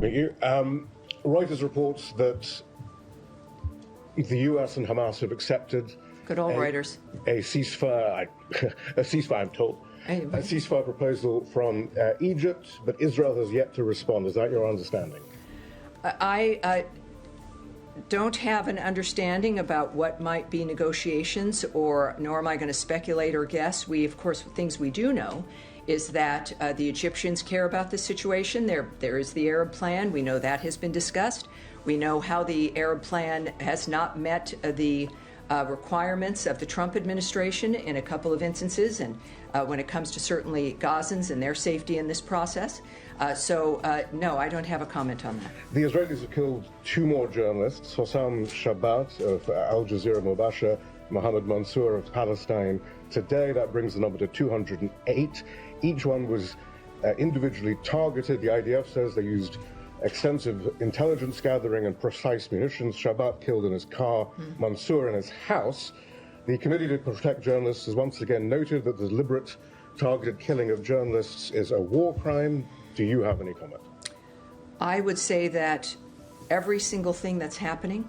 Thank you. Reuters reports that the U.S. and Hamas have accepted good old Reuters. A ceasefire, I'm told, a ceasefire proposal from Egypt, but Israel has yet to respond. Is that your understanding? I don't have an understanding about what might be negotiations, nor am I going to speculate or guess. Of course, things we do know is that the Egyptians care about this situation. There is the Arab plan. We know that has been discussed. We know how the Arab plan has not met the requirements of the Trump administration in a couple of instances, and when it comes to certainly Gazans and their safety in this process. No, I don't have a comment on that. The Israelis have killed 2 more journalists, Hossam Shabbat of Al Jazeera Mubasher, Mohammed Mansour of Palestine Today. That brings the number to 208. Each one was individually targeted. The IDF says they used extensive intelligence gathering and precise munitions. Shabbat killed in his car, Mansour in his house. The Committee to Protect Journalists has once again noted that the deliberate targeted killing of journalists is a war crime. Do you have any comment? I would say that every single thing that's happening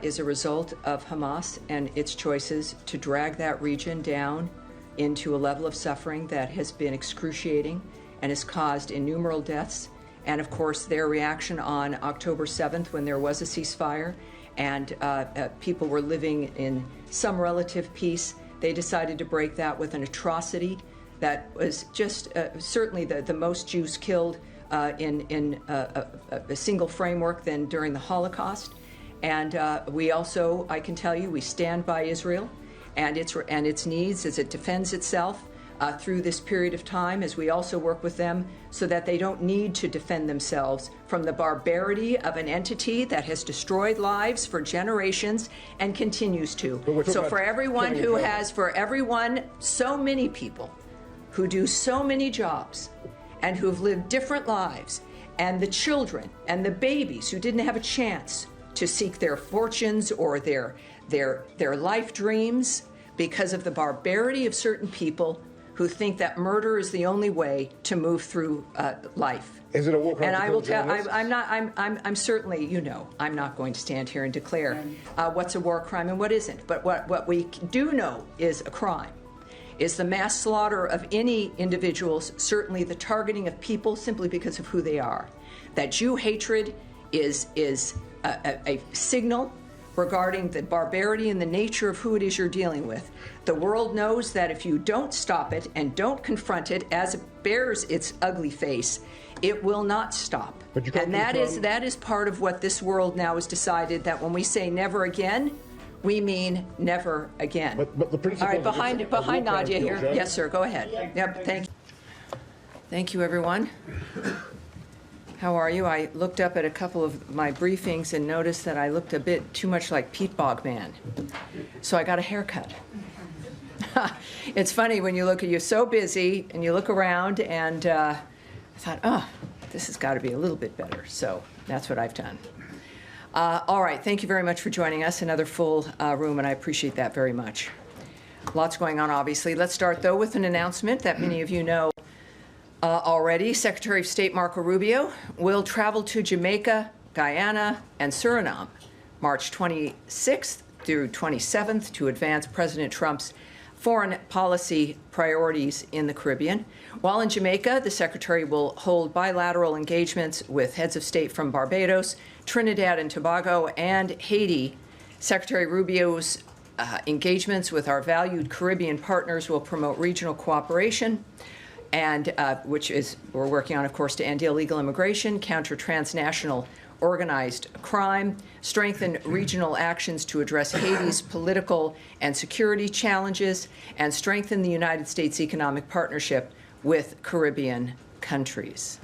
is a result of Hamas and its choices to drag that region down into a level of suffering that has been excruciating and has caused innumerable deaths. And of course, their reaction on October 7th, when there was a ceasefire and people were living in some relative peace, they decided to break that with an atrocity that was just certainly the most Jews killed in a single framework than during the Holocaust. And we also, I can tell you, we stand by Israel and its needs as it defends itself through this period of time, as we also work with them so that they don't need to defend themselves from the barbarity of an entity that has destroyed lives for generations and continues to. So for everyone who has, so many people who do so many jobs and who've lived different lives, and the children and the babies who didn't have a chance to seek their fortunes or their life dreams because of the barbarity of certain people who think that murder is the only way to move through life. Is it a war crime? And I will tell. I'm certainly. I'm not going to stand here and declare what's a war crime and what isn't. But what we do know is a crime is the mass slaughter of any individuals. Certainly, the targeting of people simply because of who they are. That Jew hatred is a signal regarding the barbarity and the nature of who it is you're dealing with. The world knows that if you don't stop it and don't confront it as it bears its ugly face, it will not stop. And that is part of what this world now has decided, that when we say never again, we mean never again. But the principle. All right, behind Nadia here. Yes, sir, go ahead. Yep, thank you. Thank you, everyone. How are you? I looked up at a couple of my briefings and noticed that I looked a bit too much like Pete Bogman. So I got a haircut. It's funny when you're so busy and you look around, and I thought, this has got to be a little bit better. So that's what I've done. All right, thank you very much for joining us. Another full room, and I appreciate that very much. Lots going on, obviously. Let's start, though, with an announcement that many of you know already. Secretary of State Marco Rubio will travel to Jamaica, Guyana, and Suriname March 26th through 27th to advance President Trump's foreign policy priorities in the Caribbean. While in Jamaica, the Secretary will hold bilateral engagements with heads of state from Barbados, Trinidad and Tobago, and Haiti. Secretary Rubio's engagements with our valued Caribbean partners will promote regional cooperation, and we're working on, of course, to end illegal immigration, counter transnational organized crime, strengthen regional actions to address Haiti's political and security challenges, and strengthen the United States economic partnership with Caribbean countries.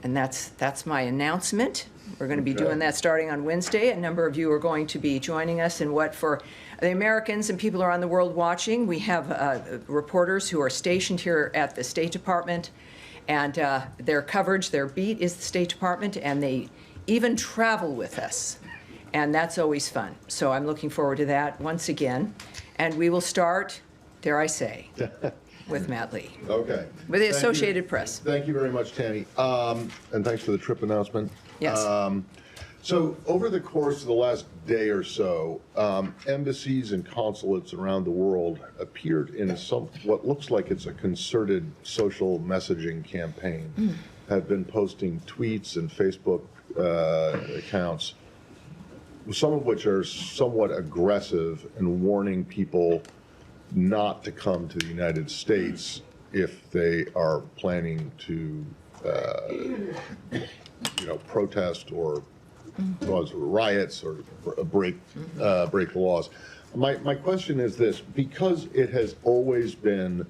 And that's my announcement. We're going to be doing that starting on Wednesday. A number of you are going to be joining us in what, for the Americans and people around the world watching, we have reporters who are stationed here at the State Department, and their coverage, their beat is the State Department, and they even travel with us. And that's always fun. So I'm looking forward to that once again. And we will start, dare I say, with Matt Lee. Okay. With the Associated Press. Thank you very much, Tammy. And thanks for the trip announcement. Yes. So over the course of the last day or so, embassies and consulates around the world appeared in what looks like it's a concerted social messaging campaign, have been posting tweets and Facebook accounts, some of which are somewhat aggressive and warning people not to come to the United States if they are planning to, protest or cause riots or break the laws. My question is this: because it has always been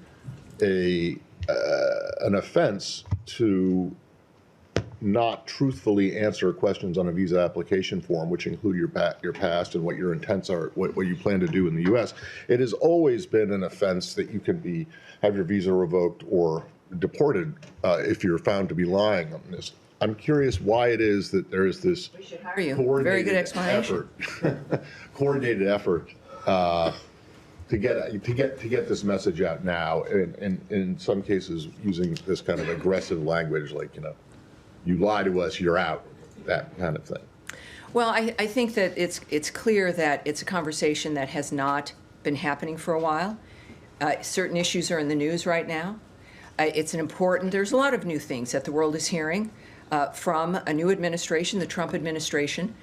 an offense to not truthfully answer questions on a visa application form, which include your past and what your intents are, what you plan to do in the U.S. It has always been an offense that you can have your visa revoked or deported if you're found to be lying on this. I'm curious why it is that there is this Very good explanation. coordinated effort to get this message out now, and in some cases using this kind of aggressive language, like, you lie to us, you're out, that kind of thing. Well, I think that it's clear that it's a conversation that has not been happening for a while. Certain issues are in the news right now. There's a lot of new things that the world is hearing from a new administration, the Trump administration,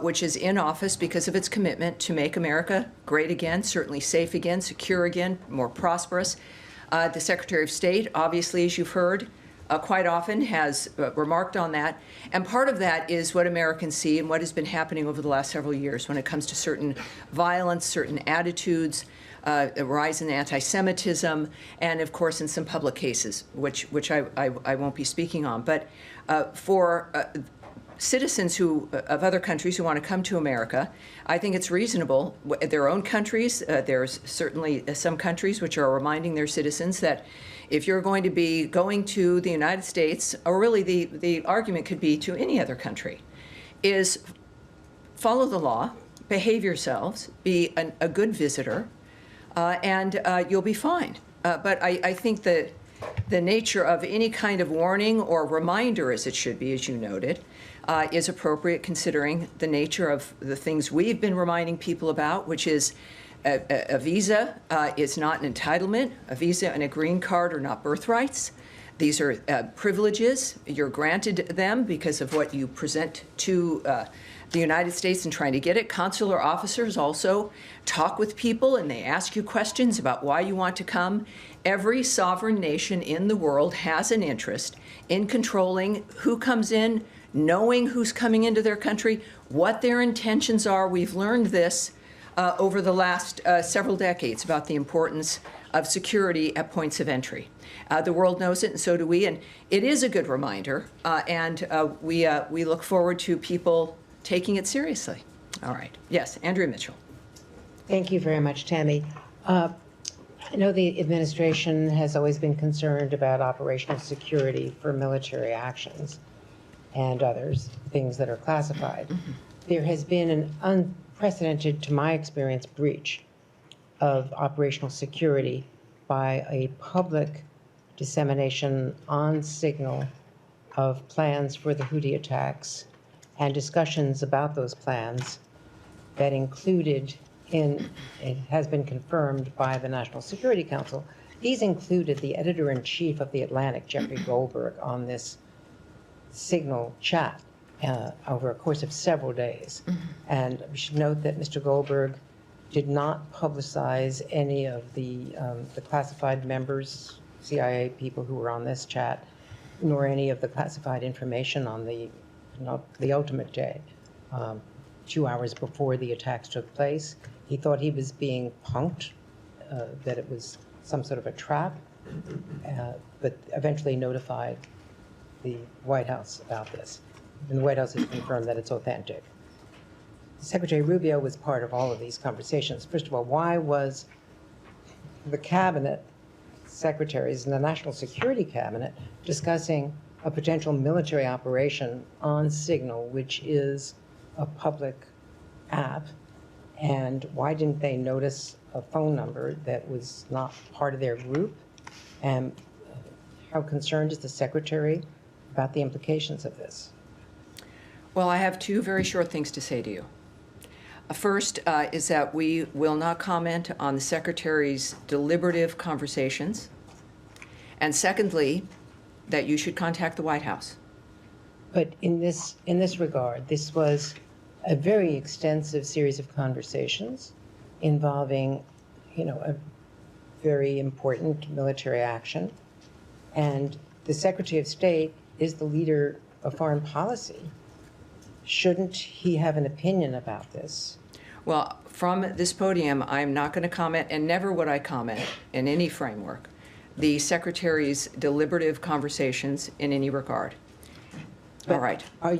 which is in office because of its commitment to make America great again, certainly safe again, secure again, more prosperous. The Secretary of State, obviously, as you've heard, quite often has remarked on that. And part of that is what Americans see and what has been happening over the last several years when it comes to certain violence, certain attitudes, a rise in anti-Semitism, and of course in some public cases, which I won't be speaking on. But for citizens of other countries who want to come to America, I think it's reasonable. Their own countries, there's certainly some countries which are reminding their citizens that if you're going to be going to the United States, or really the argument could be to any other country, is follow the law, behave yourselves, be a good visitor, and you'll be fine. But I think that the nature of any kind of warning or reminder, as it should be, as you noted, is appropriate considering the nature of the things we've been reminding people about, which is a visa is not an entitlement. A visa and a green card are not birthrights. These are privileges. You're granted them because of what you present to the United States in trying to get it. Consular officers also talk with people and they ask you questions about why you want to come. Every sovereign nation in the world has an interest in controlling who comes in, knowing who's coming into their country, what their intentions are. We've learned this over the last several decades about the importance of security at points of entry. The world knows it, and so do we. And it is a good reminder, and we look forward to people taking it seriously. All right. Yes, Andrea Mitchell. Thank you very much, Tammy. I know the administration has always been concerned about operational security for military actions and others, things that are classified. Mm-hmm. There has been an unprecedented, to my experience, breach of operational security by a public dissemination on signal of plans for the Houthi attacks and discussions about those plans that included it has been confirmed by the National Security Council. These included the editor-in-chief of The Atlantic, Jeffrey Goldberg, on this signal chat over a course of several days. Mm-hmm. And we should note that Mr. Goldberg did not publicize any of the classified members, CIA people who were on this chat, nor any of the classified information on the ultimate day, 2 hours before the attacks took place. He thought he was being punked, that it was some sort of a trap, but eventually notified the White House about this. And the White House has confirmed that it's authentic. Secretary Rubio was part of all of these conversations. First of all, why was the cabinet secretaries and the National Security Cabinet discussing a potential military operation on Signal, which is a public app? And why didn't they notice a phone number that was not part of their group And how concerned is the Secretary about the implications of this? Well, I have two very short things to say to you. First is that we will not comment on the Secretary's deliberative conversations. And secondly, that you should contact the White House. But in this regard, this was a very extensive series of conversations involving, a very important military action. And the Secretary of State is the leader of foreign policy. Shouldn't he have an opinion about this? Well, from this podium, I'm not going to comment, and never would I comment in any framework, the Secretary's deliberative conversations in any regard. All right. Are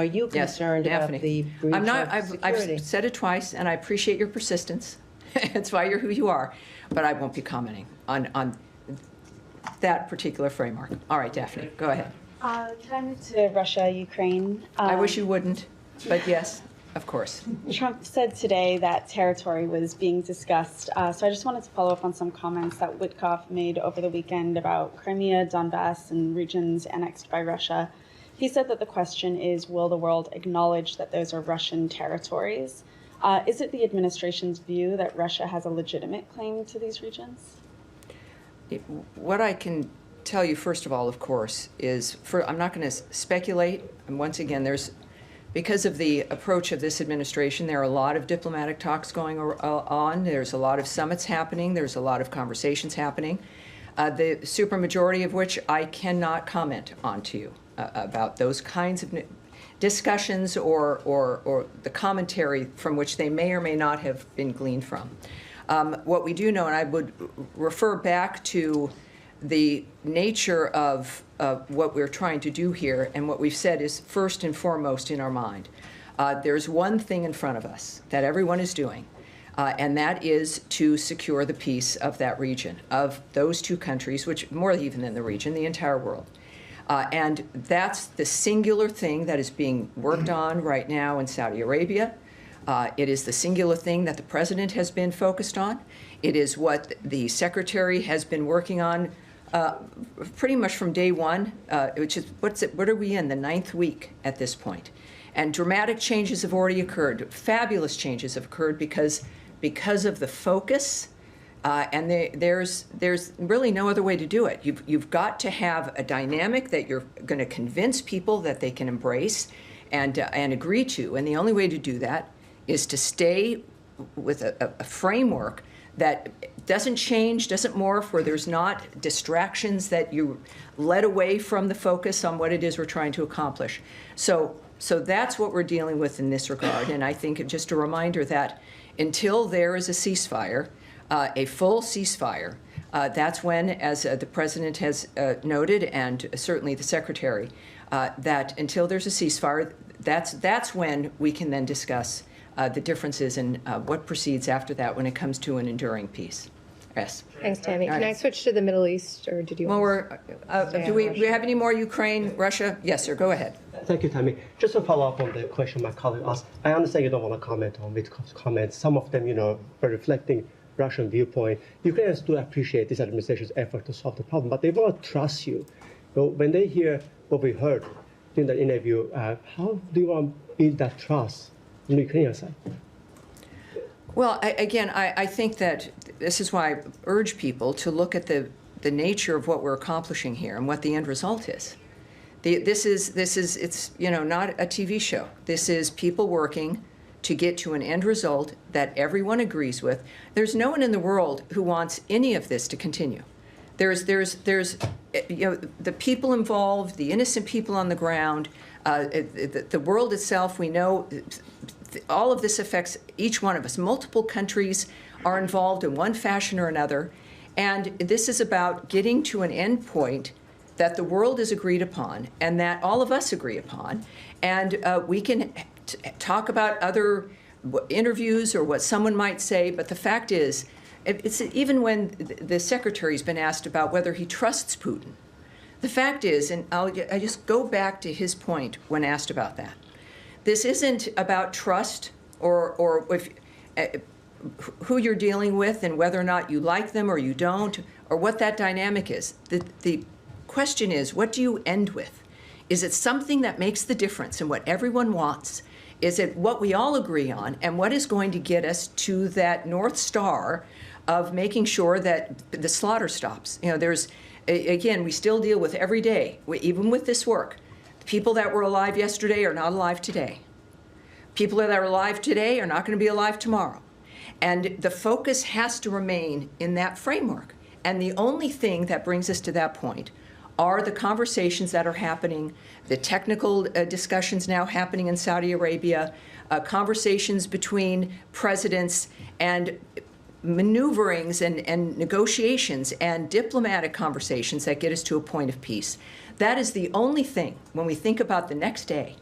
you concerned about the breach I'm not. of security? I've said it twice, and I appreciate your persistence. It's why you're who you are. But I won't be commenting on that particular framework. All right, Daphne, go ahead. Can I move to Russia, Ukraine? I wish you wouldn't, but yes, of course. Trump said today that territory was being discussed. So I just wanted to follow up on some comments that Witkoff made over the weekend about Crimea, Donbass, and regions annexed by Russia. He said that the question is, will the world acknowledge that those are Russian territories? Is it the administration's view that Russia has a legitimate claim to these regions? What I can tell you, first of all, of course, is I'm not going to speculate. And once again, because of the approach of this administration, there are a lot of diplomatic talks going on. There's a lot of summits happening. There's a lot of conversations happening, the supermajority of which I cannot comment on to you about those kinds of discussions or the commentary from which they may or may not have been gleaned from. What we do know, and I would refer back to the nature of what we're trying to do here, and what we've said is first and foremost in our mind. There's one thing in front of us that everyone is doing, and that is to secure the peace of that region, of those two countries, which more even than the region, the entire world. And that's the singular thing that is being worked on right now in Saudi Arabia. It is the singular thing that the president has been focused on. It is what the secretary has been working on pretty much from day one, which is, what are we in, the 9th week at this point. And dramatic changes have already occurred. Fabulous changes have occurred because of the focus. And there's really no other way to do it. You've got to have a dynamic that you're going to convince people that they can embrace and agree to. And the only way to do that is to stay with a framework that doesn't change, doesn't morph, where there's not distractions that you led away from the focus on what it is we're trying to accomplish. So that's what we're dealing with in this regard. And I think just a reminder that until there is a ceasefire, a full ceasefire, that's when, as the president has noted, and certainly the secretary, that until there's a ceasefire, that's when we can then discuss the differences in what proceeds after that when it comes to an enduring peace. Yes. Thanks, Tammy. All Can I right. switch to the Middle East, or did you? Well, do we have any more Ukraine, Russia? Yes, sir. Go ahead. Thank you, Tammy. Just to follow up on the question my colleague asked, I understand you don't want to comment on Witkoff's comments. Some of them, are reflecting Russian viewpoint. Ukrainians do appreciate this administration's effort to solve the problem, but they want to trust you. When they hear what we heard during the interview, how do you want to build that trust on the Ukrainian side? Well, I think that this is why I urge people to look at the nature of what we're accomplishing here and what the end result is. It's not a TV show. This is people working to get to an end result that everyone agrees with. There's no one in the world who wants any of this to continue. There's the people involved, the innocent people on the ground, the world itself. We know all of this affects each one of us. Multiple countries are involved in one fashion or another, and this is about getting to an end point that the world has agreed upon and that all of us agree upon, and we can talk about other interviews or what someone might say, but the fact is, it's even when the secretary's been asked about whether he trusts Putin, the fact is, and I just go back to his point when asked about that, this isn't about trust or if, who you're dealing with and whether or not you like them or you don't, or what that dynamic is. The question is, what do you end with? Is it something that makes the difference in what everyone wants? Is it what we all agree on, and what is going to get us to that North Star of making sure that the slaughter stops? You know, there's, again, we still deal with every day, even with this work. People that were alive yesterday are not alive today. People that are alive today are not going to be alive tomorrow. And the focus has to remain in that framework. And the only thing that brings us to that point are the conversations that are happening, the technical discussions now happening in Saudi Arabia, conversations between presidents, and maneuverings and negotiations and diplomatic conversations that get us to a point of peace. That is the only thing, when we think about the next day,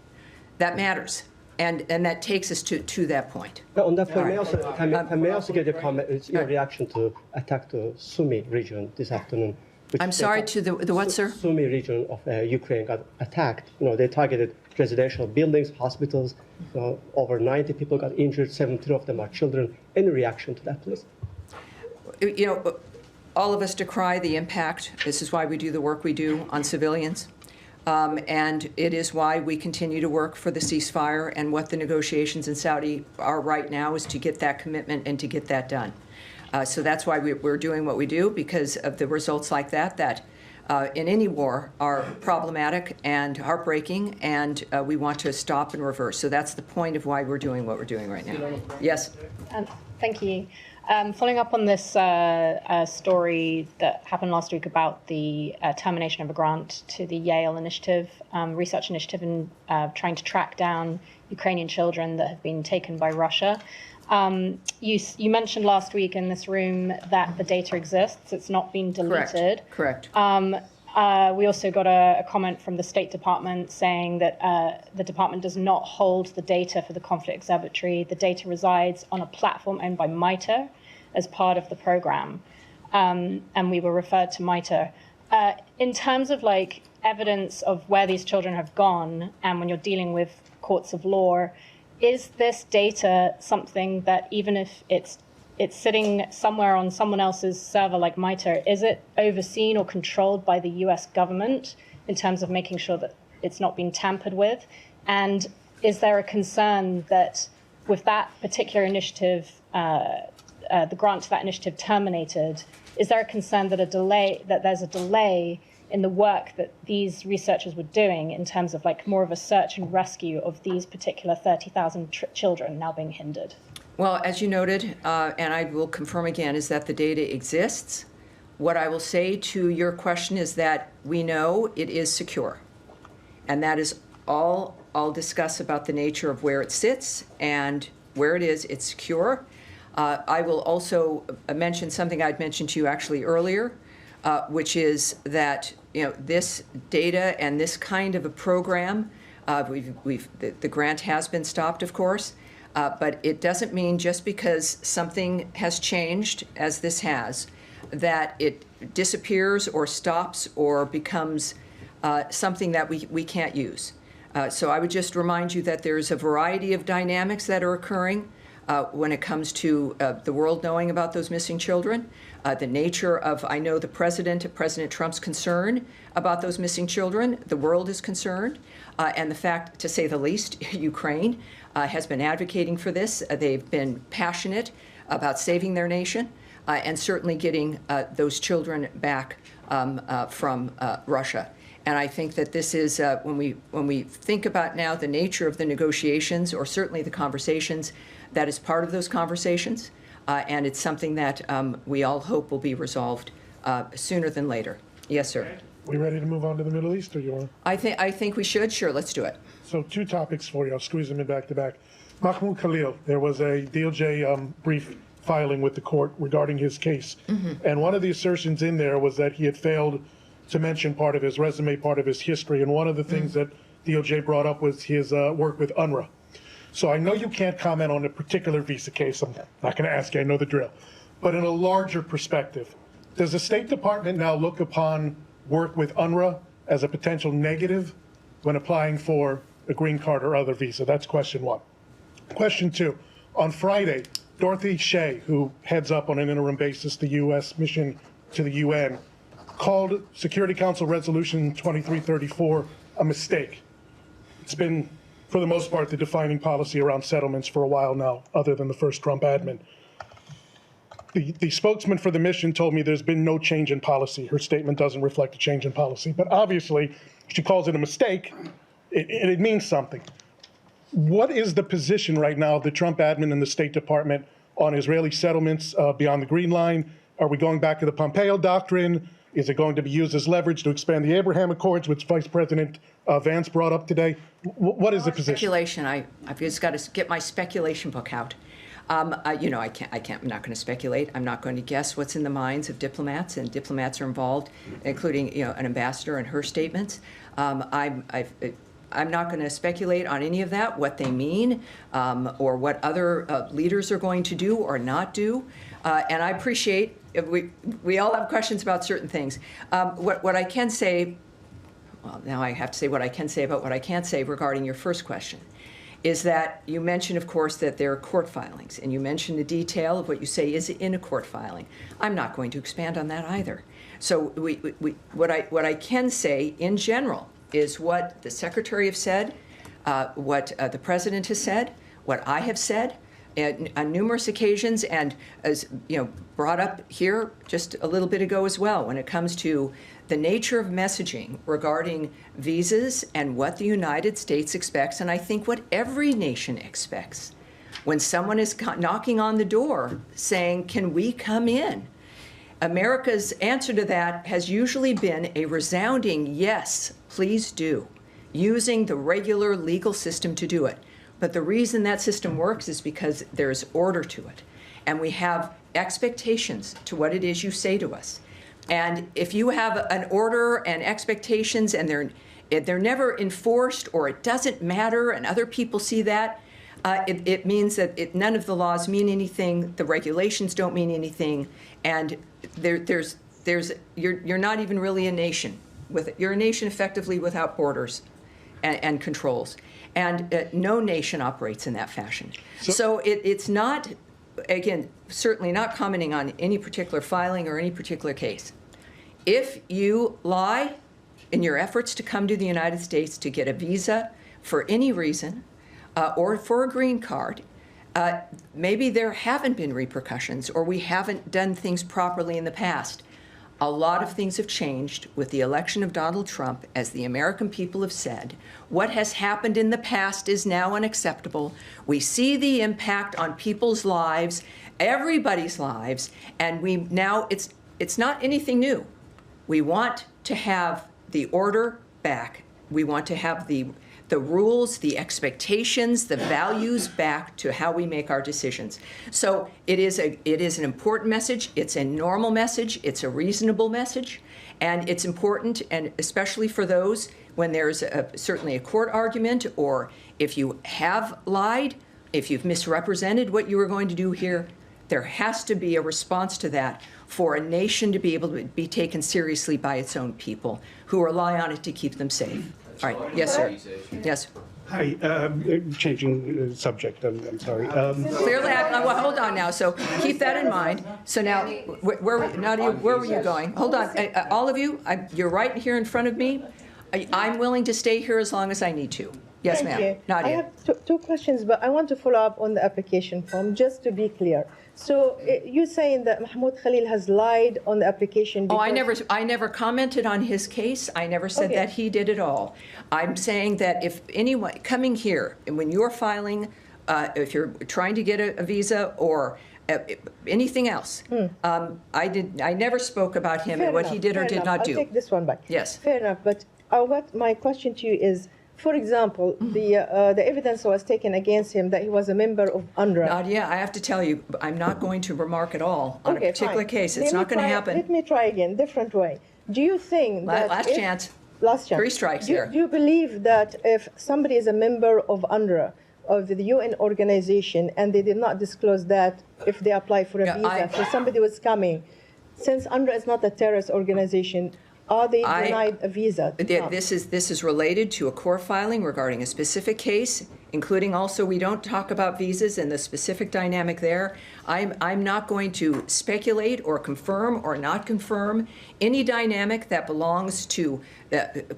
that matters. And that takes us to that point. Now, on that point, Right. may I also get your comment, your reaction to attack the Sumy region this afternoon? I'm sorry, to the what, sir? Sumy region of Ukraine got attacked. You know, they targeted residential buildings, hospitals. Over 90 people got injured. 17 of them are children. Any reaction to that, please? You know, all of us decry the impact. This is why we do the work we do on civilians. And it is why we continue to work for the ceasefire, and what the negotiations in Saudi are right now is to get that commitment and to get that done. So that's why we're doing what we do, because of the results like that in any war are problematic and heartbreaking, and we want to stop and reverse. So that's the point of why we're doing what we're doing right now. Yes? Thank you. Following up on this story that happened last week about the termination of a grant to the Yale initiative, research initiative, in trying to track down Ukrainian children that have been taken by Russia. You mentioned last week in this room that the data exists. It's not been deleted. Correct. We also got a comment from the State Department saying that the department does not hold the data for the conflict observatory. The data resides on a platform owned by MITRE as part of the program, and we were referred to MITRE. In terms of like evidence of where these children have gone, and when you're dealing with courts of law, is this data something that, even if it's sitting somewhere on someone else's server like MITRE, is it overseen or controlled by the US government in terms of making sure that it's not being tampered with? And is there a concern that with that particular initiative, the grant to that initiative terminated, is there a concern that there's a delay in the work that these researchers were doing in terms of like more of a search and rescue of these particular 30,000 children now being hindered? Well, as you noted, and I will confirm again, is that the data exists. What I will say to your question is that we know it is secure. And that is all I'll discuss about the nature of where it sits and where it is. It's secure. I will also mention something I'd mentioned to you actually earlier, which is that this data and this kind of a program, the grant has been stopped, of course. But it doesn't mean just because something has changed, as this has, that it disappears or stops or becomes something that we can't use. So I would just remind you that there's a variety of dynamics that are occurring when it comes to the world knowing about those missing children, the nature of, I know, President Trump's concern about those missing children. The world is concerned, and the fact, to say the least, Ukraine has been advocating for this. They've been passionate about saving their nation and certainly getting those children back from Russia. And I think that this is, when we think about now the nature of the negotiations, or certainly the conversations, that is part of those conversations. And it's something that we all hope will be resolved sooner than later. Yes, sir. We ready to move on to the Middle East, or you want? I think we should. Sure, let's do it. So 2 topics for you. I'll squeeze them in back to back. Mahmoud Khalil, there was a DOJ brief filing with the court regarding his case. Mm-hmm. And one of the assertions in there was that he had failed to mention part of his resume, part of his history. And one of the things that DOJ brought up was his work with UNRWA. So I know you can't comment on a particular visa case. I'm not going to ask you. I know the drill. But in a larger perspective, does the State Department now look upon work with UNRWA as a potential negative when applying for a green card or other visa? That's question 1. Question 2, on Friday, Dorothy Shea, who heads up on an interim basis the U.S. mission to the UN, called Security Council Resolution 2334 a mistake. It's been, for the most part, the defining policy around settlements for a while now, other than the first Trump admin. The spokesman for the mission told me there's been no change in policy. Her statement doesn't reflect a change in policy. But obviously, she calls it a mistake, it means something. What is the position right now of the Trump admin and the State Department on Israeli settlements beyond the Green Line? Are we going back to the Pompeo doctrine? Is it going to be used as leverage to expand the Abraham Accords, which Vice President Vance brought up today? What is the position? Speculation. I've just got to get my speculation book out. I'm not going to speculate. I'm not going to guess what's in the minds of diplomats, and diplomats are involved, including an ambassador and her statements. I'm not going to speculate on any of that, what they mean, or what other leaders are going to do or not do. And I appreciate we all have questions about certain things. What I can say, well, now I have to say what I can say about what I can't say regarding your first question, is that you mentioned, of course, that there are court filings, and you mentioned the detail of what you say is in a court filing. I'm not going to expand on that either. So what I can say in general is what the Secretary has said, what the President has said, what I have said on numerous occasions, and as brought up here just a little bit ago as well, when it comes to the nature of messaging regarding visas and what the United States expects, and I think what every nation expects. When someone is knocking on the door saying, can we come in? America's answer to that has usually been a resounding yes, please do, using the regular legal system to do it. But the reason that system works is because there's order to it. And we have expectations to what it is you say to us. And if you have an order and expectations and they're never enforced, or it doesn't matter and other people see that, it means that none of the laws mean anything, the regulations don't mean anything, and you're not even really a nation. You're a nation effectively without borders and controls. And no nation operates in that fashion. So it's not, again, certainly not commenting on any particular filing or any particular case. If you lie in your efforts to come to the United States to get a visa for any reason, or for a green card, maybe there haven't been repercussions, or we haven't done things properly in the past. A lot of things have changed with the election of Donald Trump, as the American people have said. What has happened in the past is now unacceptable. We see the impact on people's lives, everybody's lives, and it's not anything new. We want to have the order back. We want to have the rules, the expectations, the values back to how we make our decisions. So it is an important message. It's a normal message. It's a reasonable message. And it's important, and especially for those when there's certainly a court argument, or if you have lied, if you've misrepresented what you were going to do here, there has to be a response to that for a nation to be able to be taken seriously by its own people who rely on it to keep them safe. All right. Yes, sir. Yes. Hi. Changing subject. I'm sorry. Clearly, well, hold on now. So keep that in mind. So now, where were you going? Hold on. All of you, you're right here in front of me. I'm willing to stay here as long as I need to. Yes, ma'am. Nadia. I have two questions, but I want to follow up on the application form, just to be clear. So you're saying that Mahmoud Khalil has lied on the application? Oh, I never commented on his case. I never said that he did at all. I'm saying that if anyone coming here, and when you're filing, if you're trying to get a visa or anything else, I never spoke about him and what he did or did not do. I'll take this one back. Yes. Fair enough. But what my question to you is, for example, the evidence was taken against him that he was a member of UNRWA. Nadia, I have to tell you, I'm not going to remark at all on a particular case. It's not going to happen. Let me try again, different way. Do you think that last chance. 3 strikes here. Do you believe that if somebody is a member of UNRWA, of the UN organization, and they did not disclose that if they apply for a visa, so somebody was coming, since UNRWA is not a terrorist organization, are they denied a visa? This is related to a court filing regarding a specific case including also we don't talk about visas and the specific dynamic there. I'm not going to speculate or confirm or not confirm any dynamic that belongs to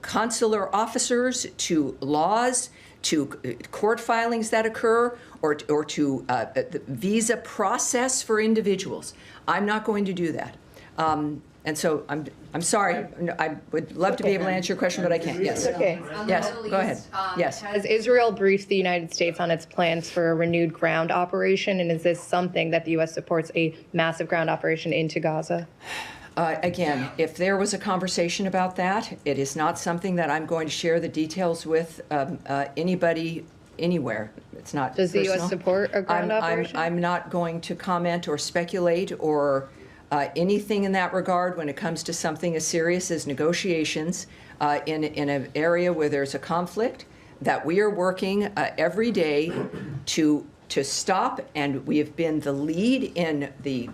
consular officers, to laws, to court filings that occur, or to the visa process for individuals. I'm not going to do that. And so I'm sorry. I would love to be able to answer your question, but I can't. Yes. Okay. Yes. Go ahead. Yes. Has Israel briefed the United States on its plans for a renewed ground operation? And is this something that the U.S. supports, a massive ground operation into Gaza? Again, if there was a conversation about that, it is not something that I'm going to share the details with anybody anywhere. It's not Does the personal. U.S. support a ground operation? I'm not going to comment or speculate or anything in that regard when it comes to something as serious as negotiations in an area where there's a conflict that we are working every day to stop, and we have been the lead in the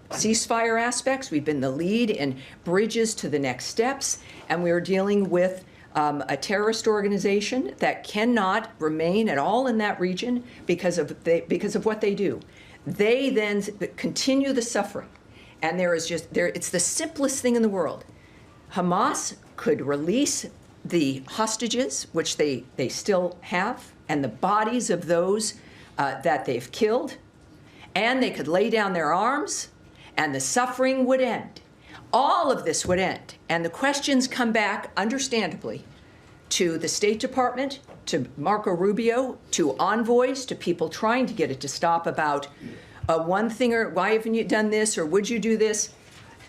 ceasefire aspects. We've been the lead in bridges to the next steps, and we are dealing with a terrorist organization that cannot remain at all in that region because of what they do. They then continue the suffering. And it's the simplest thing in the world. Hamas could release the hostages, which they still have, and the bodies of those that they've killed, and they could lay down their arms, and the suffering would end. All of this would end. And the questions come back, understandably, to the State Department, to Marco Rubio, to envoys, to people trying to get it to stop about one thing, or why haven't you done this, or would you do this?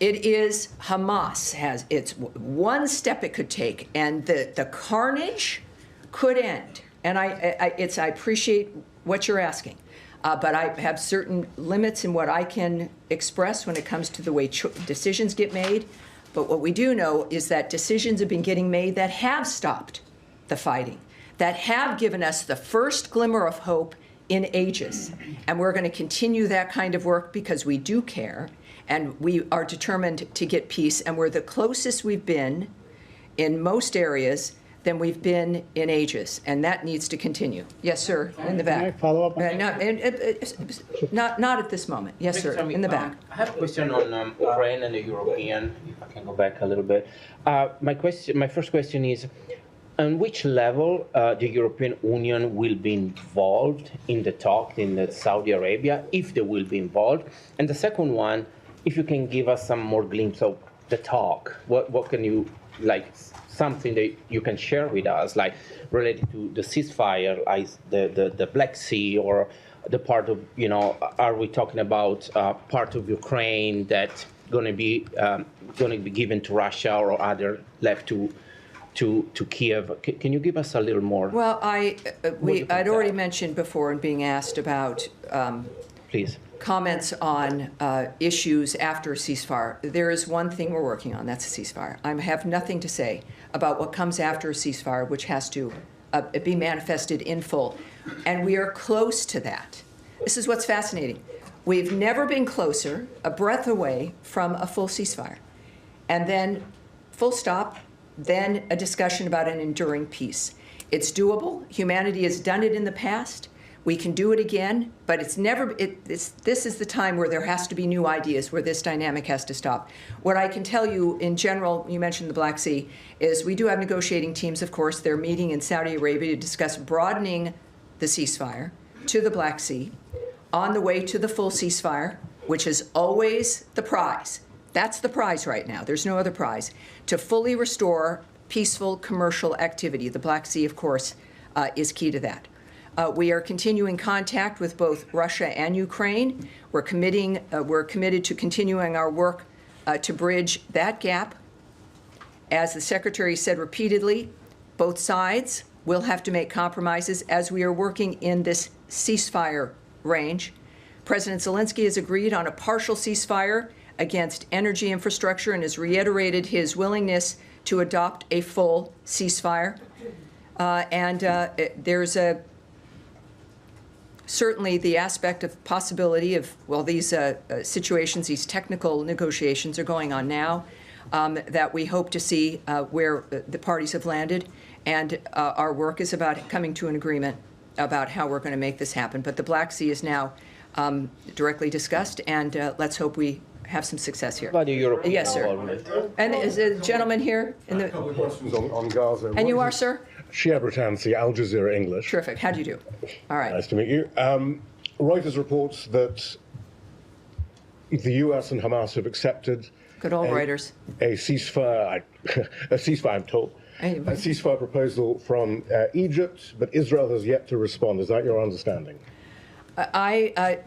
It is Hamas it's one step it could take, and the carnage could end. And I appreciate what you're asking, but I have certain limits in what I can express when it comes to the way decisions get made. But what we do know is that decisions have been getting made that have stopped the fighting, that have given us the first glimmer of hope in ages. And we're going to continue that kind of work because we do care, and we are determined to get peace. And we're the closest we've been in most areas than we've been in ages, and that needs to continue. Yes, sir, in the back. Can I follow up? Not at this moment. Yes, sir, in the back. I have a question on Ukraine and the European. If I can go back a little bit. My first question is, on which level the European Union will be involved in the talk in Saudi Arabia, if they will be involved? And the second one, if you can give us some more glimpse of the talk, what can you, like, something that you can share with us, like related to the ceasefire, like the Black Sea, or the part of, are we talking about part of Ukraine that's going to be given to Russia, or other left to Kiev? Can you give us a little more? Well, I'd already mentioned before in being asked about please comments on issues after a ceasefire. There is one thing we're working on, that's a ceasefire. I have nothing to say about what comes after a ceasefire, which has to be manifested in full. And we are close to that. This is what's fascinating. We've never been closer, a breath away from a full ceasefire. And then, full stop, then a discussion about an enduring peace. It's doable. Humanity has done it in the past. We can do it again, but this is the time where there has to be new ideas, where this dynamic has to stop. What I can tell you in general, you mentioned the Black Sea, is we do have negotiating teams, of course. They're meeting in Saudi Arabia to discuss broadening the ceasefire to the Black Sea on the way to the full ceasefire, which is always the prize. That's the prize right now. There's no other prize. To fully restore peaceful commercial activity. The Black Sea, of course, is key to that. We are continuing contact with both Russia and Ukraine. We're committed to continuing our work to bridge that gap. As the Secretary said repeatedly, both sides will have to make compromises as we are working in this ceasefire range. President Zelensky has agreed on a partial ceasefire against energy infrastructure and has reiterated his willingness to adopt a full ceasefire. There's certainly the aspect of possibility of, these situations, these technical negotiations are going on now, that we hope to see where the parties have landed. And our work is about coming to an agreement about how we're going to make this happen. But the Black Sea is now directly discussed, and let's hope we have some success here. About the European Yes, sir. involvement. And is a gentleman here? In A couple of questions on Gaza. and you are, sir? Shia Britansi, Al Jazeera English. Terrific. How do you do? All right. Nice to meet you. Reuters reports that the U.S. and Hamas have accepted Good old Reuters. a ceasefire, I'm told, a ceasefire proposal from Egypt, but Israel has yet to respond. Is that your understanding? I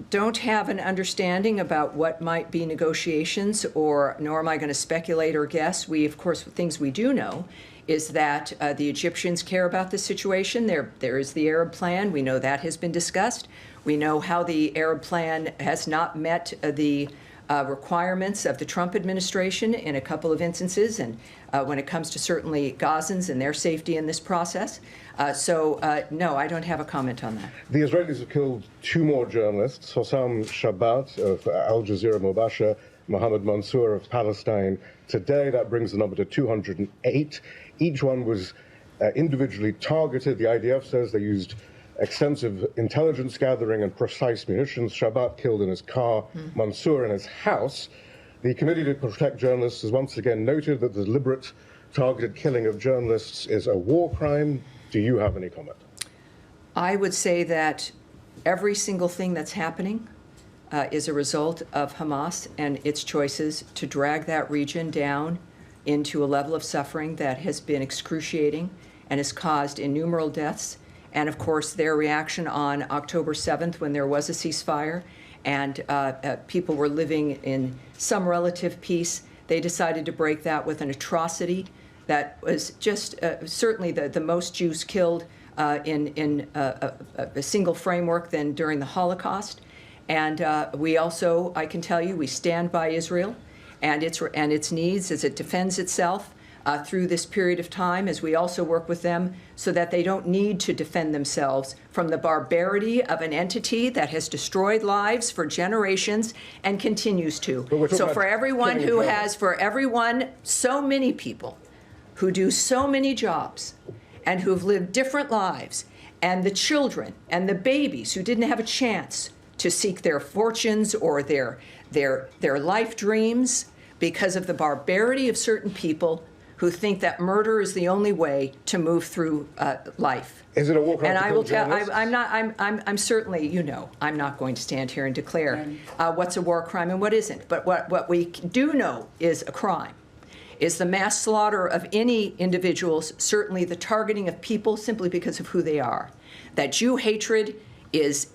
don't have an understanding about what might be negotiations, nor am I going to speculate or guess. Of course, things we do know is that the Egyptians care about this situation. There is the Arab plan. We know that has been discussed. We know how the Arab plan has not met the requirements of the Trump administration in a couple of instances, and when it comes to certainly Gazans and their safety in this process. No, I don't have a comment on that. The Israelis have killed 2 more journalists, Hossam Shabbat of Al Jazeera Mubasher, Mohammed Mansour of Palestine. Today, that brings the number to 208. Each one was individually targeted. The IDF says they used extensive intelligence gathering and precise munitions. Shabbat killed in his car, Mansour in his house. The Committee to Protect Journalists has once again noted that the deliberate targeted killing of journalists is a war crime. Do you have any comment? I would say that every single thing that's happening is a result of Hamas and its choices to drag that region down into a level of suffering that has been excruciating and has caused innumerable deaths. And of course, their reaction on October 7th, when there was a ceasefire and people were living in some relative peace, they decided to break that with an atrocity that was just certainly the most Jews killed in a single framework than during the Holocaust. And we also, I can tell you, we stand by Israel and its needs as it defends itself through this period of time, as we also work with them so that they don't need to defend themselves from the barbarity of an entity that has destroyed lives for generations and continues to. So for everyone who has, so many people who do so many jobs and who've lived different lives, and the children and the babies who didn't have a chance to seek their fortunes or their life dreams because of the barbarity of certain people who think that murder is the only way to move through life. Is it a war crime? And I will tell. I'm certainly. I'm not going to stand here and declare what's a war crime and what isn't. But what we do know is a crime is the mass slaughter of any individuals. Certainly, the targeting of people simply because of who they are. That Jew hatred is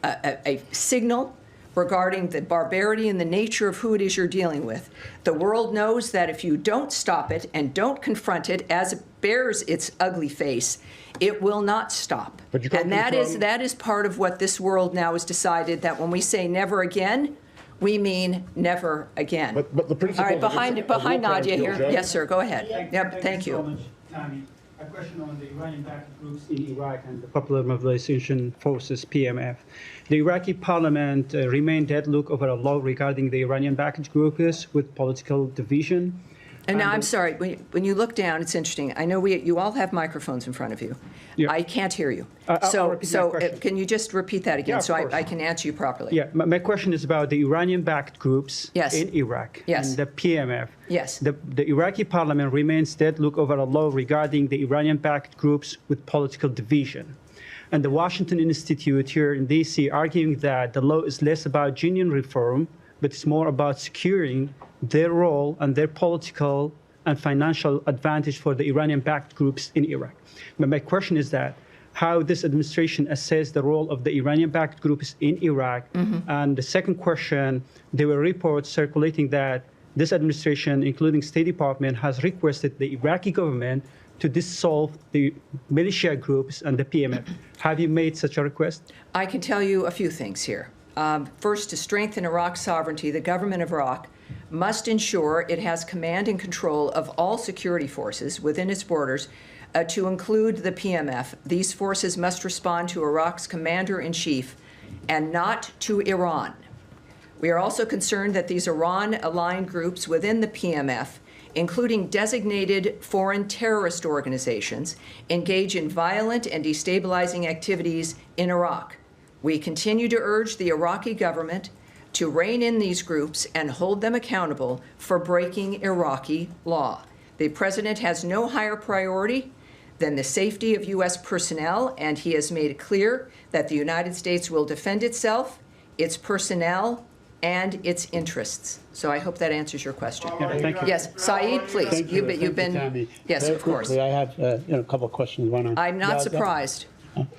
a signal regarding the barbarity and the nature of who it is you're dealing with. The world knows that if you don't stop it and don't confront it as it bears its ugly face, it will not stop. And that is part of what this world now has decided, that when we say never again, we mean never again. But the principle. All right, behind Nadia here. Yes, sir, go ahead. Thank you. So much, Tammy. A question on the Iranian-backed groups in Iraq and the Popular Mobilization Forces, PMF. The Iraqi parliament remained deadlocked over a law regarding the Iranian-backed groups with political division. And now, I'm sorry, when you look down, it's interesting. I know you all have microphones in front of you. Yeah. I can't hear you. So can you just repeat that again so I can answer you properly? Yeah, my question is about the Iranian-backed groups in Iraq and the PMF. Yes. The Iraqi parliament remains deadlocked over a law regarding the Iranian-backed groups with political division. And the Washington Institute here in D.C. arguing that the law is less about genuine reform, but it's more about securing their role and their political and financial advantage for the Iranian-backed groups in Iraq. But my question is that how this administration assess the role of the Iranian-backed groups in Iraq. And the second question, there were reports circulating that this administration, including State Department, has requested the Iraqi government to dissolve the militia groups and the PMF. Have you made such a request? I can tell you a few things here. First, to strengthen Iraq's sovereignty, the government of Iraq must ensure it has command and control of all security forces within its borders, to include the PMF. These forces must respond to Iraq's commander-in-chief and not to Iran. We are also concerned that these Iran-aligned groups within the PMF including designated foreign terrorist organizations, engage in violent and destabilizing activities in Iraq. We continue to urge the Iraqi government to rein in these groups and hold them accountable for breaking Iraqi law. The president has no higher priority than the safety of U.S. personnel, and he has made it clear that the United States will defend itself, its personnel, and its interests. So I hope that answers your question. Yeah, thank you. Yes, Saeed, please. Thank you. You've been. Tammy. Yes, Very of course. quickly, I have a couple of questions. One on I'm not Gaza. surprised.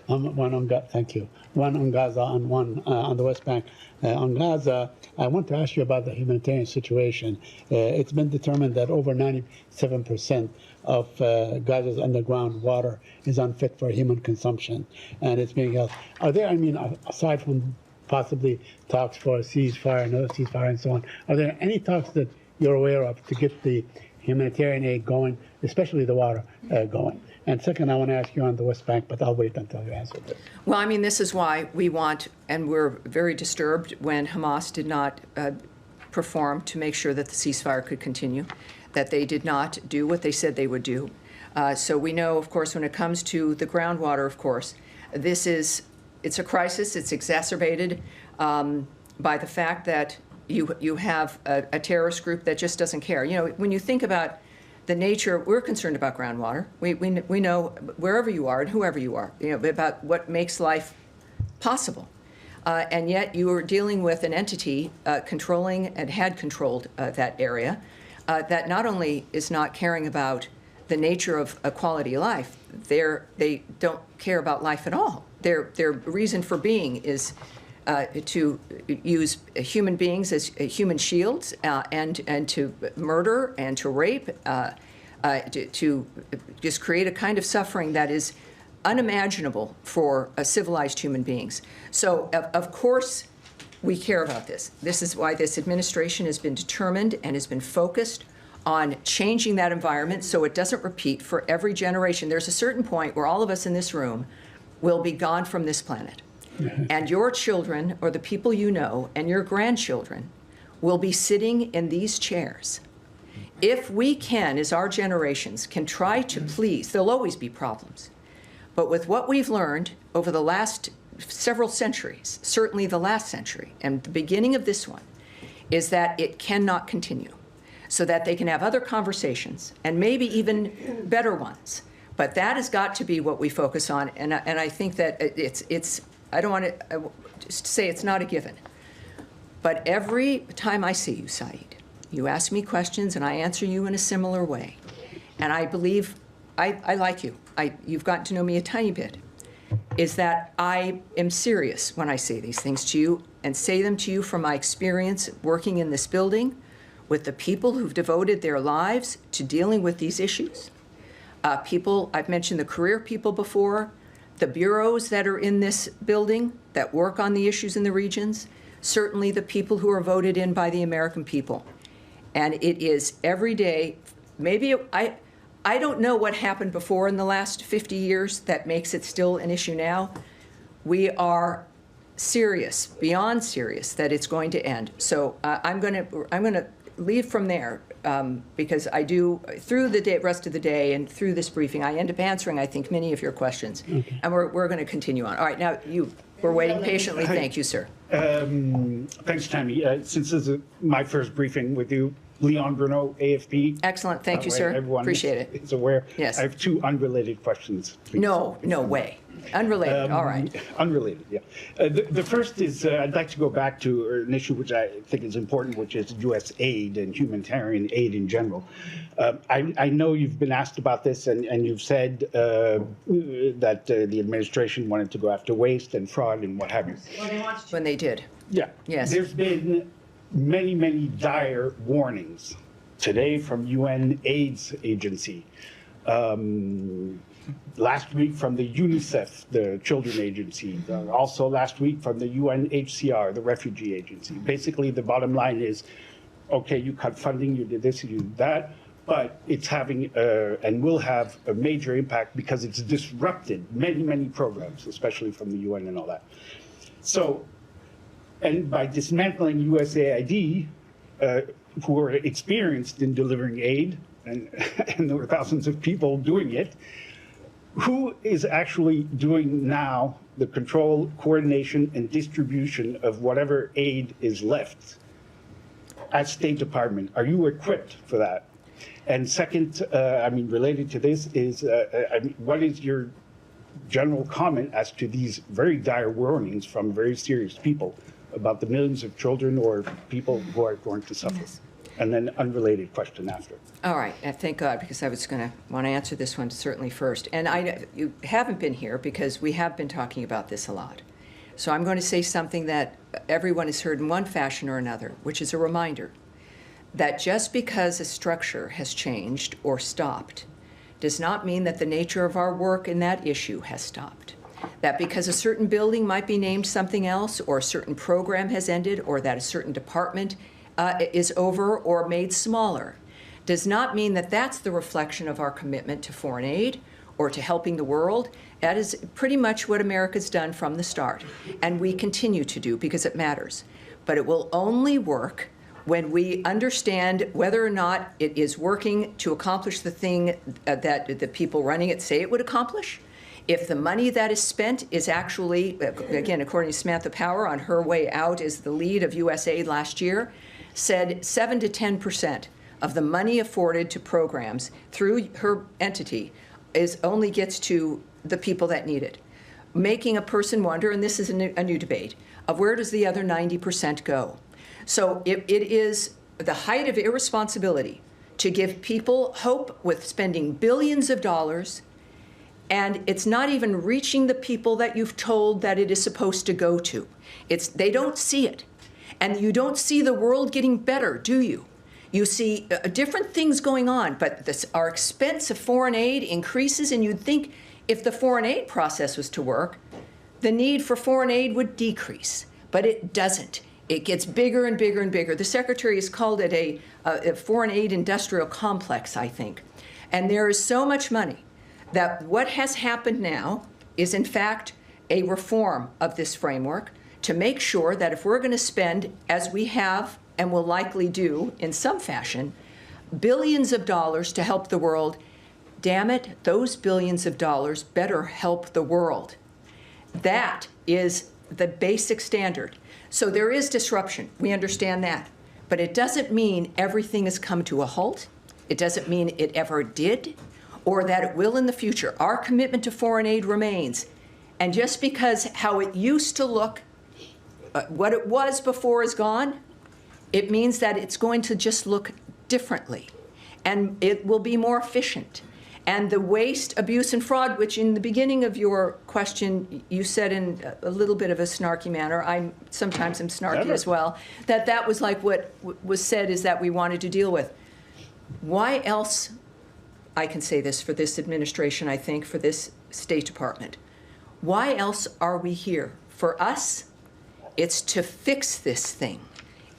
One on Gaza. Thank you. One on Gaza and one on the West Bank. On Gaza, I want to ask you about the humanitarian situation. It's been determined that over 97% of Gaza's underground water is unfit for human consumption, and it's being held. Are there, I mean, aside from possibly talks for a ceasefire, another ceasefire, and so on, are there any talks that you're aware of to get the humanitarian aid going, especially the water going? And second, I want to ask you on the West Bank, but I'll wait until you answer this. Well, I mean, this is why we want, and we're very disturbed when Hamas did not perform to make sure that the ceasefire could continue, that they did not do what they said they would do. So we know, of course, when it comes to the groundwater, of course, it's a crisis. It's exacerbated by the fact that you have a terrorist group that just doesn't care. You know, when you think about the nature, we're concerned about groundwater. We know wherever you are and whoever you are, you know, about what makes life possible. And yet you are dealing with an entity controlling and had controlled that area that not only is not caring about the nature of a quality of life, they don't care about life at all. Their reason for being is to use human beings as human shields and to murder and to rape, to just create a kind of suffering that is unimaginable for civilized human beings. So, of course, we care about this. This is why this administration has been determined and has been focused on changing that environment so it doesn't repeat for every generation. There's a certain point where all of us in this room will be gone from this planet. And your children, or the people you know, and your grandchildren will be sitting in these chairs. If we can, as our generations, can try to please, there'll always be problems. But with what we've learned over the last several centuries, certainly the last century, and the beginning of this one, is that it cannot continue, so that they can have other conversations, and maybe even better ones. But that has got to be what we focus on, and I think that it's I don't want to just say it's not a given. But every time I see you, Saeed, you ask me questions and I answer you in a similar way. And I believe, I like you. You've gotten to know me a tiny bit. Is that I am serious when I say these things to you and say them to you from my experience working in this building with the people who've devoted their lives to dealing with these issues. People, I've mentioned the career people before, the bureaus that are in this building that work on the issues in the regions, certainly the people who are voted in by the American people. And it is every day, maybe I don't know what happened before in the last 50 years that makes it still an issue now. We are serious, beyond serious, that it's going to end. So I'm going to leave from there because I do, through the rest of the day and through this briefing, I end up answering, I think, many of your questions. Okay. And we're going to continue on. All right, now we're waiting patiently. Thank you, sir. Thanks, Tammy. Since this is my first briefing with you, Leon Bruno, AFP. Excellent. Thank you, sir. Everyone appreciate it. It's aware. Yes. I have two unrelated questions. Please. No way. Unrelated. All right. Unrelated, yeah. The first is I'd like to go back to an issue which I think is important, which is U.S. aid and humanitarian aid in general. I know you've been asked about this, and you've said that the administration wanted to go after waste and fraud and what have you. When they did. Yeah. Yes. There's been many dire warnings today from UN AIDS agency. Last week from the UNICEF, the children agency. Also last week from the UNHCR, the refugee agency. Basically, the bottom line is, okay, you cut funding, you did this, you did that, but it's having and will have a major impact because it's disrupted many programs, especially from the UN and all that. So, and by dismantling USAID, who are experienced in delivering aid, and there were thousands of people doing it. Who is actually doing now the control, coordination, and distribution of whatever aid is left at State Department? Are you equipped for that? And second, related to this is, what is your general comment as to these very dire warnings from very serious people about the millions of children or people who are going to suffer? And then unrelated question after. All right, thank God, because I was going to want to answer this one certainly first. And you haven't been here because we have been talking about this a lot. So I'm going to say something that everyone has heard in one fashion or another, which is a reminder that just because a structure has changed or stopped does not mean that the nature of our work in that issue has stopped. That because a certain building might be named something else, or a certain program has ended, or that a certain department is over or made smaller, does not mean that that's the reflection of our commitment to foreign aid or to helping the world. That is pretty much what America's done from the start, and we continue to do because it matters. But it will only work when we understand whether or not it is working to accomplish the thing that the people running it say it would accomplish. If the money that is spent is actually, again, according to Samantha Power on her way out as the lead of U.S. aid last year, said 7 to 10% of the money afforded to programs through her entity only gets to the people that need it, making a person wonder, and this is a new debate, of where does the other 90% go? So it is the height of irresponsibility to give people hope with spending billions of dollars, and it's not even reaching the people that you've told that it is supposed to go to. They don't see it. And you don't see the world getting better, do you? You see different things going on, but our expense of foreign aid increases, and you'd think if the foreign aid process was to work, the need for foreign aid would decrease, but it doesn't. It gets bigger and bigger and bigger. The Secretary has called it a foreign aid industrial complex, I think. And there is so much money that what has happened now is, in fact, a reform of this framework to make sure that if we're going to spend, as we have and will likely do in some fashion, billions of dollars to help the world, damn it, those billions of dollars better help the world. That is the basic standard. So there is disruption. We understand that. But it doesn't mean everything has come to a halt. It doesn't mean it ever did, or that it will in the future. Our commitment to foreign aid remains. And just because how it used to look, what it was before is gone, it means that it's going to just look differently. And it will be more efficient. And the waste, abuse, and fraud, which in the beginning of your question, you said in a little bit of a snarky manner, I sometimes am snarky as well, that was like what was said is that we wanted to deal with. Why else, I can say this for this administration, I think, for this State Department, why else are we here? For us, it's to fix this thing.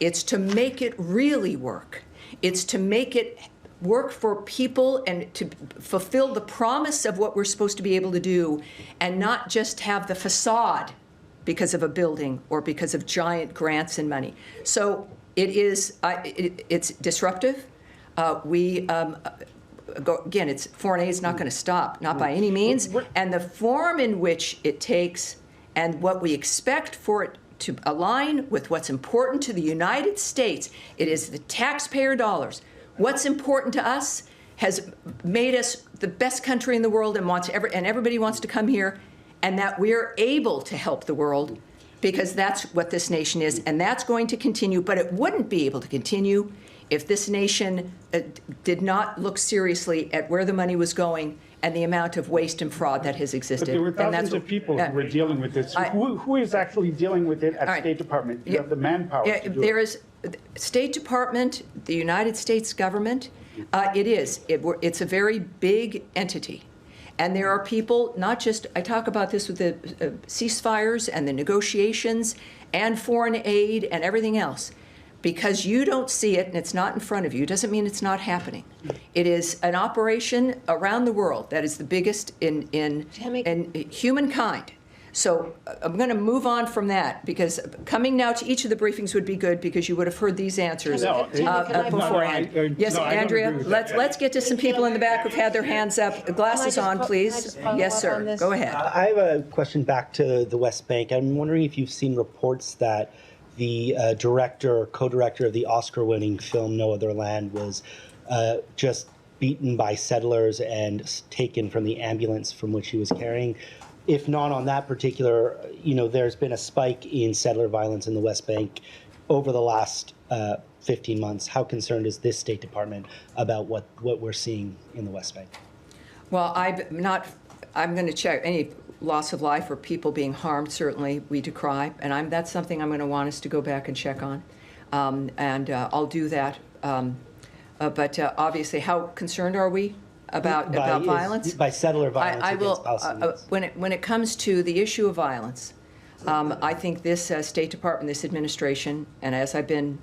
It's to make it really work. It's to make it work for people and to fulfill the promise of what we're supposed to be able to do, and not just have the facade because of a building or because of giant grants and money. So it's disruptive. Again, foreign aid is not going to stop, not by any means. And the form in which it takes and what we expect for it to align with what's important to the United States, it is the taxpayer dollars. What's important to us has made us the best country in the world, and everybody wants to come here, and that we're able to help the world because that's what this nation is, and that's going to continue. But it wouldn't be able to continue if this nation did not look seriously at where the money was going and the amount of waste and fraud that has existed. But there were thousands of people who were dealing with this. Who is actually dealing with it at State Department? You have the manpower to do there it. is State Department, the United States government. It's a very big entity. And there are people, not just, I talk about this with the ceasefires and the negotiations and foreign aid and everything else. Because you don't see it and it's not in front of you doesn't mean it's not happening. It is an operation around the world that is the biggest in humankind So I'm going to move on from that, because coming now to each of the briefings would be good, because you would have heard these answers beforehand. Yes, Andrea, let's get to some people in the back who've had their hands up. Glasses on, please. Yes, sir. Go ahead. I have a question back to the West Bank. I'm wondering if you've seen reports that the co-director of the Oscar-winning film No Other Land was just beaten by settlers and taken from the ambulance from which he was carrying. If not on that particular, there's been a spike in settler violence in the West Bank over the last 15 months. How concerned is this State Department about what we're seeing in the West Bank? Well, I'm going to check any loss of life or people being harmed. Certainly we decry, and that's something I'm going to want us to go back and check on, and I'll do that. But obviously, how concerned are we about violence? By settler violence against Palestinians. When it comes to the issue of violence, I think this State Department, this administration, and as I've been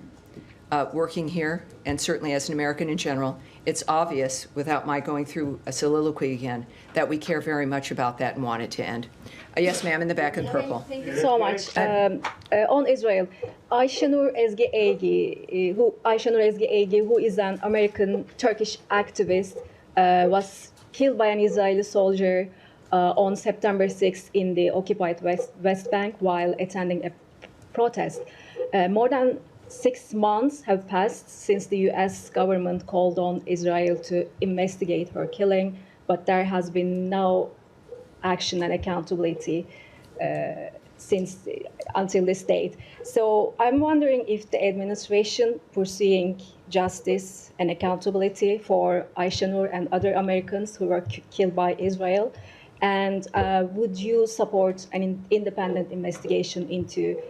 working here, and certainly as an American in general, it's obvious, without my going through a soliloquy again, that we care very much about that and want it to end. Yes, ma'am, in the back in purple. Thank you so much. On Israel, Ayşenur Ezgi Egi, who is an American Turkish activist, was killed by an Israeli soldier on September 6th in the occupied West Bank while attending a protest. More than 6 months have passed since the U.S. government called on Israel to investigate her killing, but there has been no action and accountability until this date. So I'm wondering if the administration pursuing justice and accountability for Ayşenur and other Americans who were killed by Israel, and would you support an independent investigation into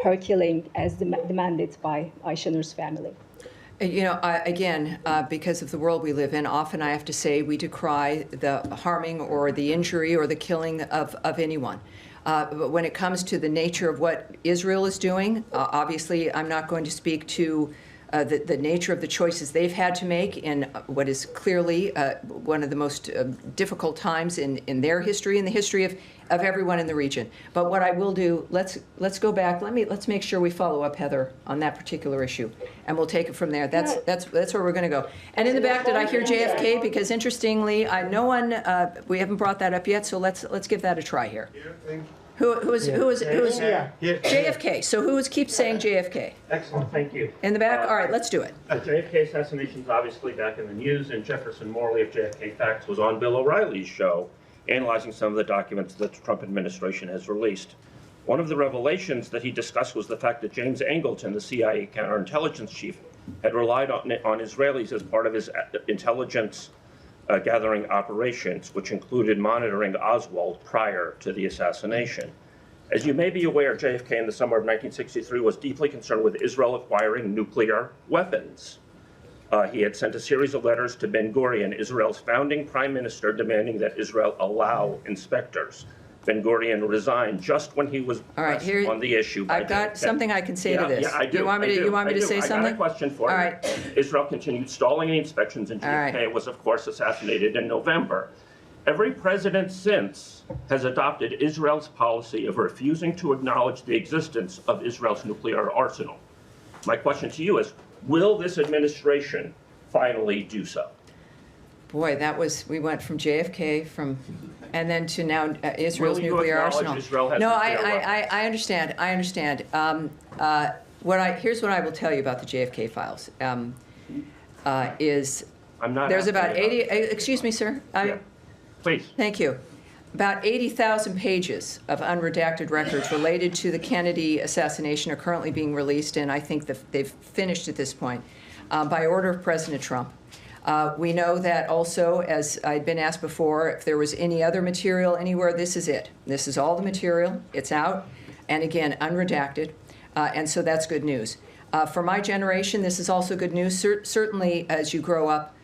her killing as demanded by Ayşenur's family? Again, because of the world we live in, often I have to say we decry the harming or the injury or the killing of anyone. But when it comes to the nature of what Israel is doing, obviously I'm not going to speak to the nature of the choices they've had to make in what is clearly one of the most difficult times in their history, in the history of everyone in the region. But what I will do, let's go back. Let's make sure we follow up, Heather, on that particular issue, and we'll take it from there. That's where we're going to go. And in the back, did I hear JFK? Because interestingly, we haven't brought that up yet. So let's give that a try here. Who is JFK? So who keeps saying JFK? Excellent, thank you. In the back? All right, let's do it. JFK assassination is obviously back in the news, and Jefferson Morley of JFK Facts was on Bill O'Reilly's show, analyzing some of the documents that the Trump administration has released. One of the revelations that he discussed was the fact that James Angleton, the CIA counterintelligence chief, had relied on Israelis as part of his intelligence gathering operations, which included monitoring Oswald prior to the assassination. As you may be aware, JFK in the summer of 1963 was deeply concerned with Israel acquiring nuclear weapons. He had sent a series of letters to Ben-Gurion, Israel's founding prime minister, demanding that Israel allow inspectors. Ben-Gurion resigned just when he was pressed on the issue. I've got something I can say to this. Yeah, I do. You want me to say something? I got a question for you. All right. Israel continued stalling the inspections, and JFK was, of course, assassinated in November. Every president since has adopted Israel's policy of refusing to acknowledge the existence of Israel's nuclear arsenal. My question to you is, will this administration finally do so? Boy, we went from JFK and then to now Israel's nuclear arsenal. No, I understand. I understand. Here's what I will tell you about the JFK files. There's about 80. Excuse me, sir. Please. Thank you. About 80,000 pages of unredacted records related to the Kennedy assassination are currently being released, and I think they've finished at this point by order of President Trump. We know that also, as I'd been asked before, if there was any other material anywhere, this is it. This is all the material. It's out, and again, unredacted, and so that's good news. For my generation, this is also good news. Certainly, as you grow up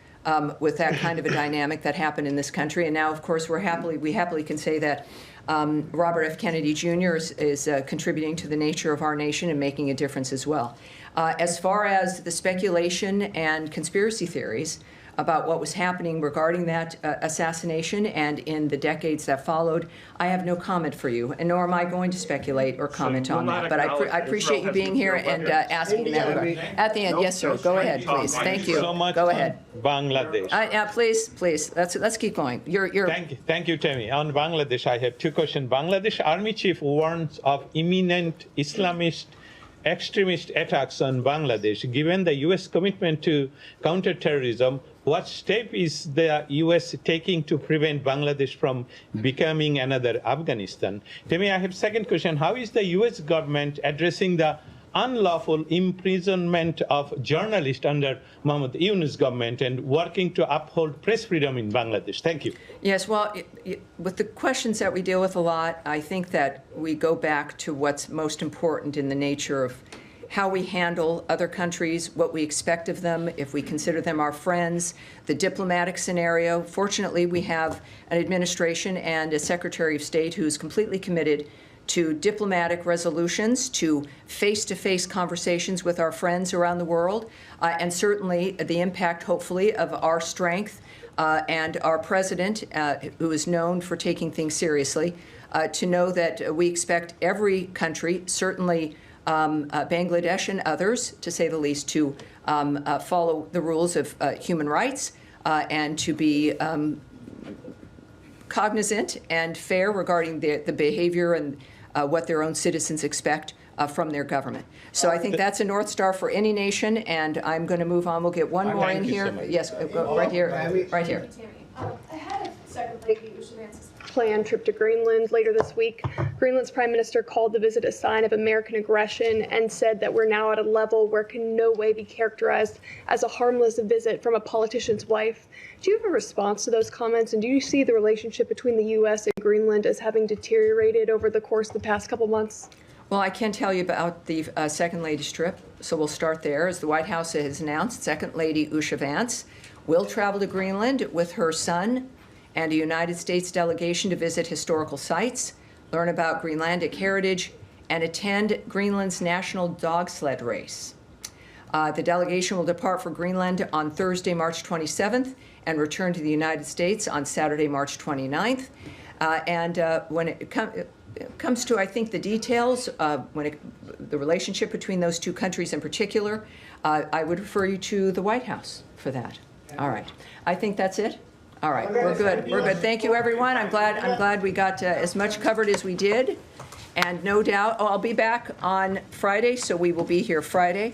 with that kind of a dynamic that happened in this country, and now, of course, we happily can say that Robert F. Kennedy Jr. is contributing to the nature of our nation and making a difference as well. As far as the speculation and conspiracy theories, about what was happening regarding that assassination and in the decades that followed, I have no comment for you, and nor am I going to speculate or comment on that. But I appreciate you being here and asking in that regard. At the end, yes, sir. Go ahead, please. Thank you. So much Go ahead. Bangladesh. Please. Let's keep going. Thank you, Tammy. On Bangladesh, I have two questions. Bangladesh Army Chief warns of imminent Islamist extremist attacks on Bangladesh. Given the U.S. commitment to counterterrorism, what step is the U.S. taking to prevent Bangladesh from becoming another Afghanistan? Tammy, I have second question. How is the U.S. government addressing the unlawful imprisonment of journalists under Mohammed Yunus government and working to uphold press freedom in Bangladesh? Thank you. Yes, well, with the questions that we deal with a lot, I think that we go back to what's most important in the nature of how we handle other countries, what we expect of them, if we consider them our friends, the diplomatic scenario. Fortunately, we have an administration and a Secretary of State who's completely committed to diplomatic resolutions, to face-to-face conversations with our friends around the world, and certainly the impact, hopefully, of our strength and our president, who is known for taking things seriously, to know that we expect every country, certainly Bangladesh and others, to say the least, to follow the rules of human rights and to be cognizant and fair regarding the behavior and what their own citizens expect from their government. So I think that's a North Star for any nation, and I'm going to move on. We'll get one more in here. So yes, go right here, right here. Ahead of Second Lady Ushavance's planned trip to Greenland later this week, Greenland's Prime Minister called the visit a sign of American aggression and said that we're now at a level where it can in no way be characterized as a harmless visit from a politician's wife. Do you have a response to those comments, and do you see the relationship between the U.S. and Greenland as having deteriorated over the course of the past couple months? Well, I can tell you about the Second Lady's trip, so we'll start there. As the White House has announced, Second Lady Usha Vance will travel to Greenland with her son and a United States delegation to visit historical sites, learn about Greenlandic heritage, and attend Greenland's national dog sled race. The delegation will depart for Greenland on Thursday, March 27th, and return to the United States on Saturday, March 29th. When it comes to, I think, the details, the relationship between those two countries in particular, I would refer you to the White House for that. All right. I think that's it. All right. We're good. We're good. Thank you, everyone. I'm glad we got as much covered as we did. And no doubt, I'll be back on Friday, so we will be here Friday.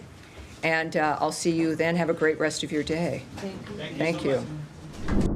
And I'll see you then. Have a great rest of your day. Thank you. Thank you.